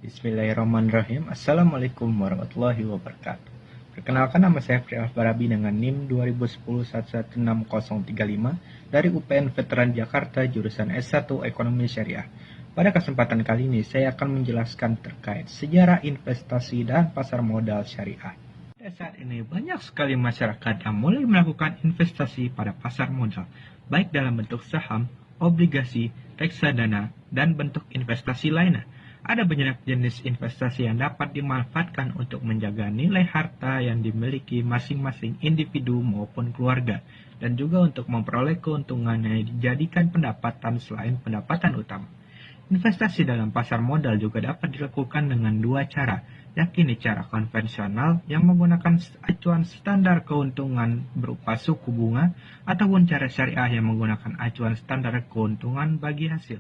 Bismillahirrahmanirrahim. Assalamualaikum warahmatullahi wabarakatuh. Perkenalkan, nama saya Friaf Barabi dengan NIM 2010116035 dari UPN Veteran Jakarta jurusan S1 Ekonomi Syariah. Pada kesempatan kali ini saya akan menjelaskan terkait sejarah investasi dan pasar modal syariah. Pada saat ini banyak sekali masyarakat yang mulai melakukan investasi pada pasar modal, baik dalam bentuk saham, obligasi, reksadana, dan bentuk investasi lainnya. Ada banyak jenis investasi yang dapat dimanfaatkan untuk menjaga nilai harta yang dimiliki masing-masing individu maupun keluarga, dan juga untuk memperoleh keuntungan yang dijadikan pendapatan selain pendapatan utama. Investasi dalam pasar modal juga dapat dilakukan dengan dua cara, yakni cara konvensional yang menggunakan acuan standar keuntungan berupa suku bunga, ataupun cara syariah yang menggunakan acuan standar keuntungan bagi hasil.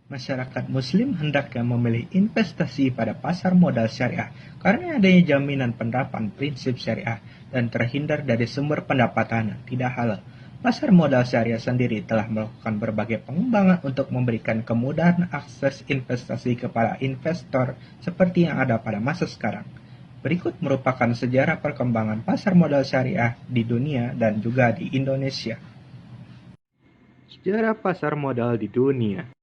Masyarakat muslim hendaknya memilih investasi pada pasar modal syariah karena adanya jaminan penerapan prinsip syariah dan terhindar dari sumber pendapatan yang tidak halal. Pasar modal syariah sendiri telah melakukan berbagai pengembangan untuk memberikan kemudahan akses investasi kepada investor seperti yang ada pada masa sekarang. Berikut merupakan sejarah perkembangan pasar modal syariah di dunia dan juga di Indonesia. Sejarah pasar modal di dunia.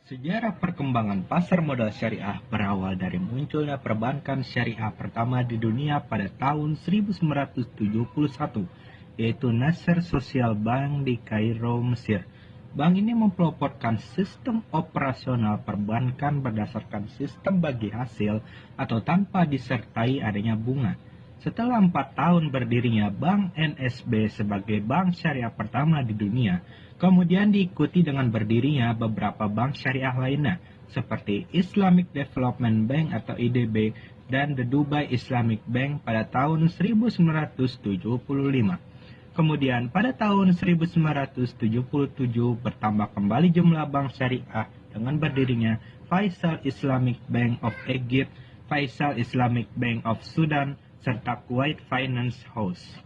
Sejarah perkembangan pasar modal syariah berawal dari munculnya perbankan syariah pertama di dunia pada tahun 1971, yaitu Nasser Social Bank di Kairo, Mesir. Bank ini mempeloporkan sistem operasional perbankan berdasarkan sistem bagi hasil atau tanpa disertai adanya bunga. Setelah 4 tahun berdirinya Bank NSB sebagai bank syariah pertama di dunia, kemudian diikuti dengan berdirinya beberapa bank syariah lainnya, seperti Islamic Development Bank atau IDB dan The Dubai Islamic Bank pada tahun 1975. Kemudian pada tahun 1977 bertambah kembali jumlah bank syariah dengan berdirinya Faisal Islamic Bank of Egypt, Faisal Islamic Bank of Sudan, serta Kuwait Finance House.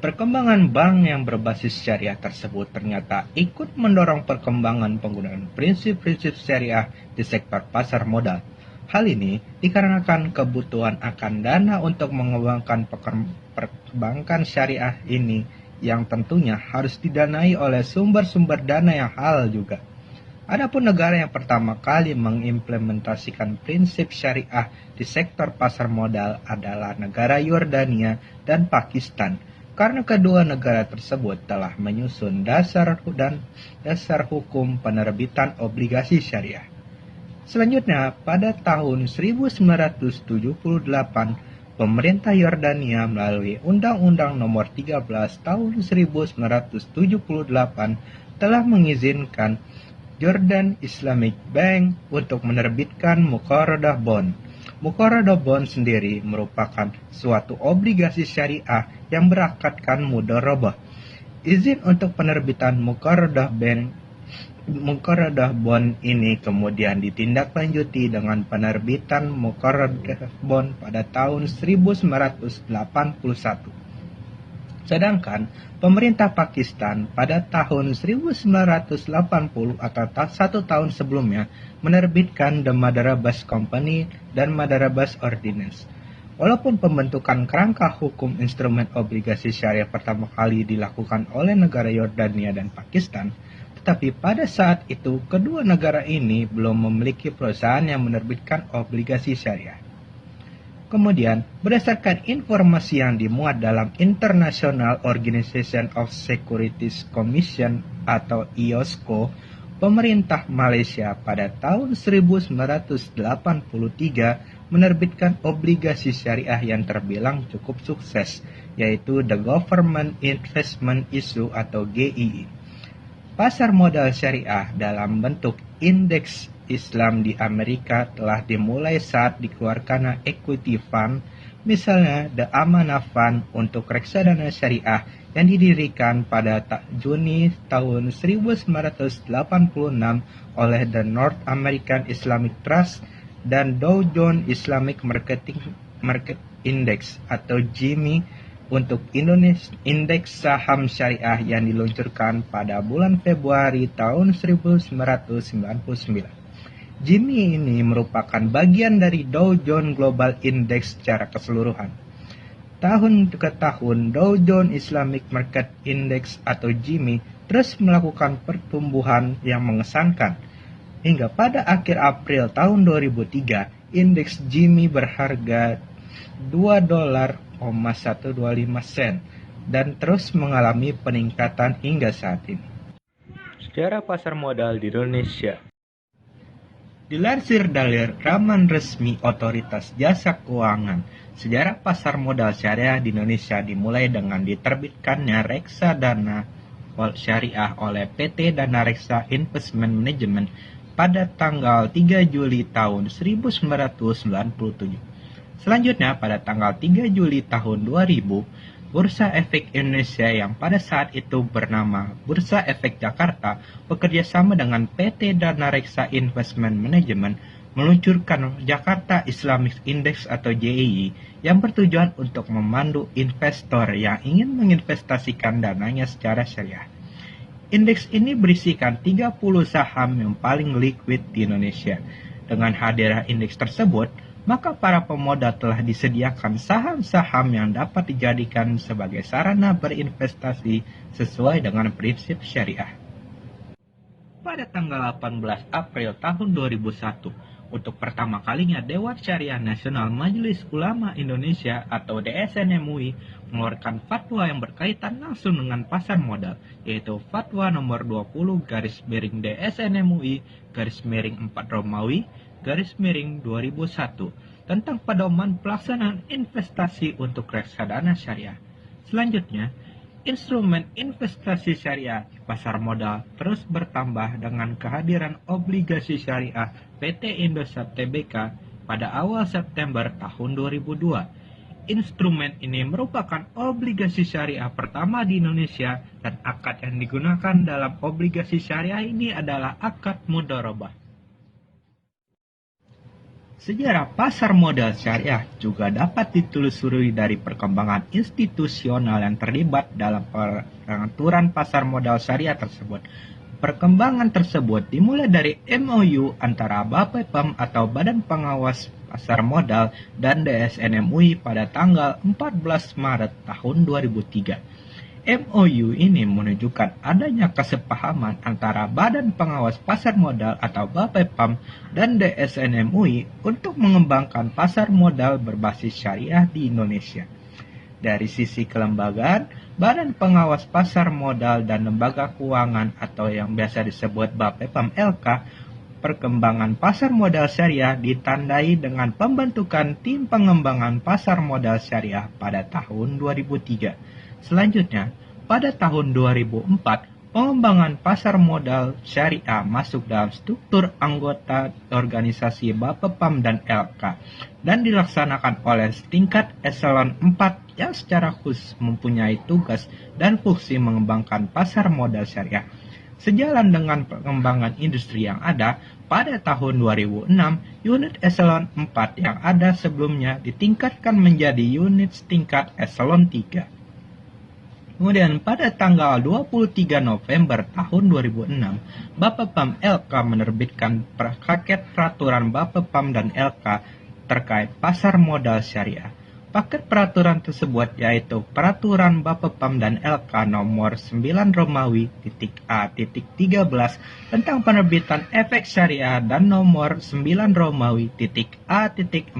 Perkembangan bank yang berbasis syariah tersebut ternyata ikut mendorong perkembangan penggunaan prinsip-prinsip syariah di sektor pasar modal. Hal ini dikarenakan kebutuhan akan dana untuk mengembangkan perbankan syariah ini yang tentunya harus didanai oleh sumber-sumber dana yang halal juga. Adapun negara yang pertama kali mengimplementasikan prinsip syariah di sektor pasar modal adalah negara Yordania dan Pakistan, karena kedua negara tersebut telah menyusun dasar hukum penerbitan obligasi syariah. Selanjutnya, pada tahun 1978, pemerintah Yordania melalui Undang-Undang Nomor 13 Tahun 1978 telah mengizinkan Jordan Islamic Bank untuk menerbitkan Muqarradah Bond. Muqarradah Bond sendiri merupakan suatu obligasi syariah yang berakadkan mudharabah. Izin untuk penerbitan Muqarradah Bond ini kemudian ditindaklanjuti dengan penerbitan Muqarradah Bond pada tahun 1981. Sedangkan pemerintah Pakistan pada tahun 1980 atau 1 tahun sebelumnya menerbitkan The Madarabas Company dan Madarabas Ordinance. Walaupun pembentukan kerangka hukum instrumen obligasi syariah pertama kali dilakukan oleh negara Yordania dan Pakistan, tetapi pada saat itu kedua negara ini belum memiliki perusahaan yang menerbitkan obligasi syariah. Kemudian, berdasarkan informasi yang dimuat dalam International Organization of Securities Commission atau IOSCO, pemerintah Malaysia pada tahun 1983 menerbitkan obligasi syariah yang terbilang cukup sukses, yaitu The Government Investment Issue atau GII. Pasar modal syariah dalam bentuk indeks Islam di Amerika telah dimulai saat dikeluarkan equity fund, misalnya The Amanah Fund untuk reksadana syariah yang didirikan pada Juni tahun 1986 oleh The North American Islamic Trust dan Dow Jones Islamic Market Index atau JIMI untuk indeks saham syariah yang diluncurkan pada bulan Februari tahun 1999. Gini ini merupakan bagian dari Dow Jones Global Index secara keseluruhan. Tahun ke tahun, Dow Jones Islamic Market Index atau GIMI terus melakukan pertumbuhan yang mengesankan. Hingga pada akhir April tahun 2003, indeks GIMI berharga $2,125 dan terus mengalami peningkatan hingga saat ini. Sejarah pasar modal di Indonesia. Dilansir dari laman resmi Otoritas Jasa Keuangan, sejarah pasar modal syariah di Indonesia dimulai dengan diterbitkannya Reksadana Syariah oleh PT Dana Reksa Investment Management pada tanggal 3 Juli tahun 1997. Selanjutnya, pada tanggal 3 Juli tahun 2000, Bursa Efek Indonesia yang pada saat itu bernama Bursa Efek Jakarta bekerja sama dengan PT Dana Reksa Investment Management meluncurkan Jakarta Islamic Index atau JII yang bertujuan untuk memandu investor yang ingin menginvestasikan dananya secara syariah. Indeks ini berisikan 30 saham yang paling liquid di Indonesia. Dengan hadirnya indeks tersebut, maka para pemodal telah disediakan saham-saham yang dapat dijadikan sebagai sarana berinvestasi sesuai dengan prinsip syariah. Pada tanggal 18 April tahun 2001, untuk pertama kalinya Dewan Syariah Nasional Majelis Ulama Indonesia atau DSN MUI mengeluarkan fatwa yang berkaitan langsung dengan pasar modal, yaitu Fatwa nomor 20/DSN MUI /4 Romawi /2001 tentang pedoman pelaksanaan investasi untuk reksadana syariah. Selanjutnya, instrumen investasi syariah di pasar modal terus bertambah dengan kehadiran obligasi syariah PT Indosat Tbk pada awal September tahun 2002. Instrumen ini merupakan obligasi syariah pertama di Indonesia dan akad yang digunakan dalam obligasi syariah ini adalah akad mudharabah. Sejarah pasar modal syariah juga dapat ditelusuri dari perkembangan institusional yang terlibat dalam pengaturan pasar modal syariah tersebut. Perkembangan tersebut dimulai dari MOU antara BAPEPM atau Badan Pengawas Pasar Modal dan DSN MUI pada tanggal 14 Maret tahun 2003. MOU ini menunjukkan adanya kesepahaman antara Badan Pengawas Pasar Modal atau BAPEPM dan DSN MUI untuk mengembangkan pasar modal berbasis syariah di Indonesia. Dari sisi kelembagaan, Badan Pengawas Pasar Modal dan Lembaga Keuangan atau yang biasa disebut BAPEPM LK, perkembangan pasar modal syariah ditandai dengan pembentukan tim pengembangan pasar modal syariah pada tahun 2003. Selanjutnya, pada tahun 2004, pengembangan pasar modal syariah masuk dalam struktur anggota organisasi BAPEPM dan LK dan dilaksanakan oleh tingkat eselon 4 yang secara khusus mempunyai tugas dan fungsi mengembangkan pasar modal syariah. Sejalan dengan pengembangan industri yang ada, pada tahun 2006, unit eselon 4 yang ada sebelumnya ditingkatkan menjadi unit tingkat eselon 3. Kemudian pada tanggal 23 November tahun 2006, BAPEPM LK menerbitkan paket peraturan BAPEPM dan LK terkait pasar modal syariah. Paket peraturan tersebut yaitu Peraturan BAPEPM dan LK nomor 9 Romawi A.13 tentang penerbitan efek syariah dan nomor 9 Romawi A.14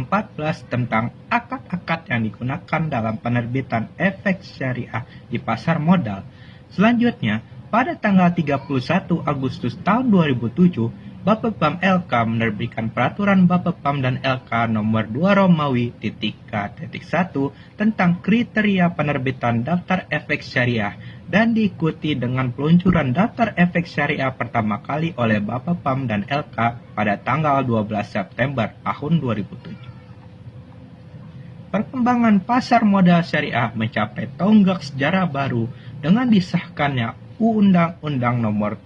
tentang akad-akad yang digunakan dalam penerbitan efek syariah di pasar modal. Selanjutnya, pada tanggal 31 Agustus tahun 2007, BAPEPM LK menerbitkan Peraturan BAPEPM dan LK nomor 2 Romawi K.1 tentang kriteria penerbitan daftar efek syariah dan diikuti dengan peluncuran daftar efek syariah pertama kali oleh BAPEPM dan LK pada tanggal 12 September tahun 2007. Perkembangan pasar modal syariah mencapai tonggak sejarah baru dengan disahkannya Undang-Undang nomor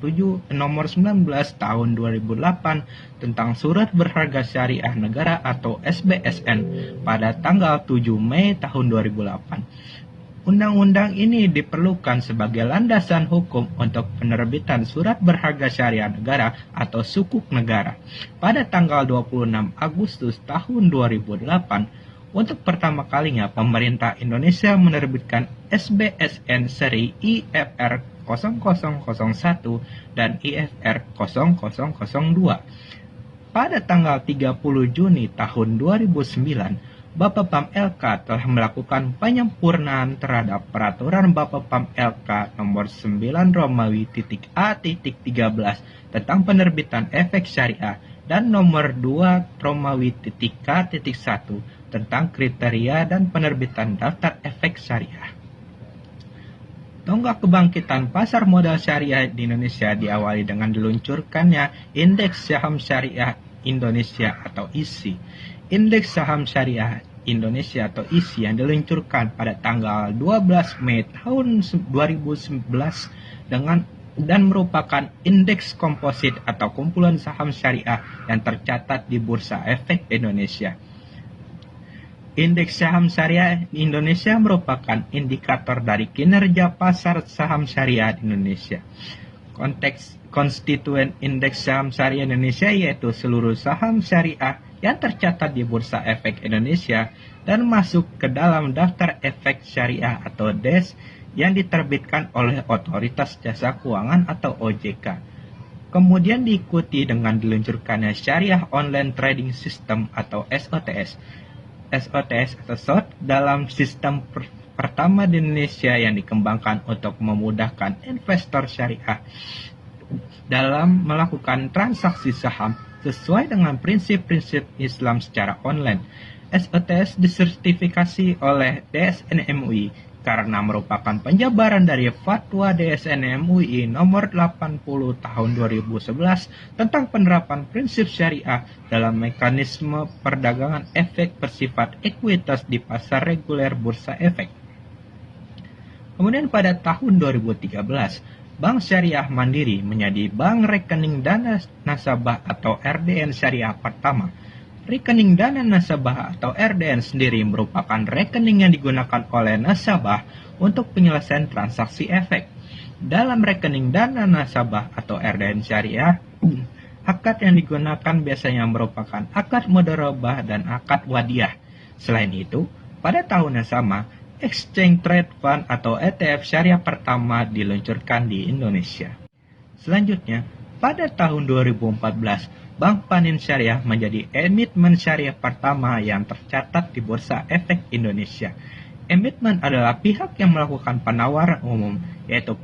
19 tahun 2008 tentang Surat Berharga Syariah Negara atau SBSN pada tanggal 7 Mei tahun 2008. Undang-undang ini diperlukan sebagai landasan hukum untuk penerbitan surat berharga syariah negara atau sukuk negara. Pada tanggal 26 Agustus tahun 2008, untuk pertama kalinya pemerintah Indonesia menerbitkan SBSN seri IFR 0001 dan IFR 0002. Pada tanggal 30 Juni tahun 2009, Bapepam LK telah melakukan penyempurnaan terhadap peraturan Bapepam LK nomor 9 Romawi A.13 tentang penerbitan efek syariah dan nomor 2 Romawi K.1 tentang kriteria dan penerbitan daftar efek syariah. Tonggak kebangkitan pasar modal syariah di Indonesia diawali dengan diluncurkannya Indeks Saham Syariah Indonesia atau ISI. Indeks Saham Syariah Indonesia atau ISI yang diluncurkan pada tanggal 12 Mei tahun 2011 dan merupakan indeks komposit atau kumpulan saham syariah yang tercatat di Bursa Efek Indonesia. Indeks saham syariah Indonesia merupakan indikator dari kinerja pasar saham syariah di Indonesia. Konteks konstituen indeks saham syariah Indonesia yaitu seluruh saham syariah yang tercatat di Bursa Efek Indonesia dan masuk ke dalam daftar efek syariah atau DES yang diterbitkan oleh Otoritas Jasa Keuangan atau OJK. Kemudian diikuti dengan diluncurkannya Syariah Online Trading System atau SOTS. SOTS atau SOT dalam sistem pertama di Indonesia yang dikembangkan untuk memudahkan investor syariah dalam melakukan transaksi saham sesuai dengan prinsip-prinsip Islam secara online. SOTS disertifikasi oleh DSN MUI karena merupakan penjabaran dari Fatwa DSN MUI nomor 80 tahun 2011 tentang penerapan prinsip syariah dalam mekanisme perdagangan efek bersifat ekuitas di pasar reguler bursa efek. Kemudian pada tahun 2013, Bank Syariah Mandiri menjadi Bank Rekening Dana Nasabah atau RDN Syariah pertama. Rekening Dana Nasabah atau RDN sendiri merupakan rekening yang digunakan oleh nasabah untuk penyelesaian transaksi efek. Dalam rekening dana nasabah atau RDN Syariah, akad yang digunakan biasanya merupakan akad mudharabah dan akad wadiah. Selain itu, pada tahun yang sama, Exchange Trade Fund atau ETF syariah pertama diluncurkan di Indonesia. Selanjutnya, pada tahun 2014, Bank Panin Syariah menjadi emitmen syariah pertama yang tercatat di Bursa Efek Indonesia. Emitmen adalah pihak yang melakukan penawaran umum, yaitu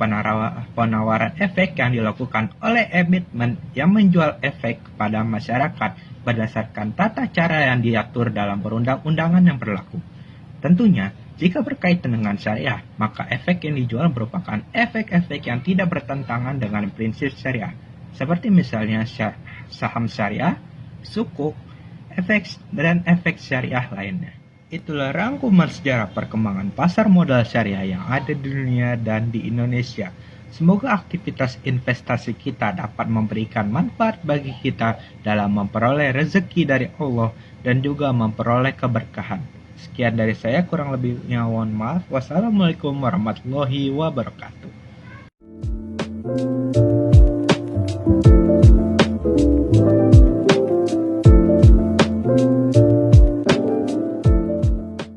penawaran efek yang dilakukan oleh emitmen yang menjual efek kepada masyarakat berdasarkan tata cara yang diatur dalam perundang-undangan yang berlaku. Tentunya, jika berkaitan dengan syariah, maka efek yang dijual merupakan efek-efek yang tidak bertentangan dengan prinsip syariah, seperti misalnya saham syariah, sukuk, dan efek syariah lainnya. Itulah rangkuman sejarah perkembangan pasar modal syariah yang ada di dunia dan di Indonesia. Semoga aktivitas investasi kita dapat memberikan manfaat bagi kita dalam memperoleh rezeki dari Allah dan juga memperoleh keberkahan. Sekian dari saya, kurang lebihnya mohon maaf. Wassalamualaikum warahmatullahi wabarakatuh.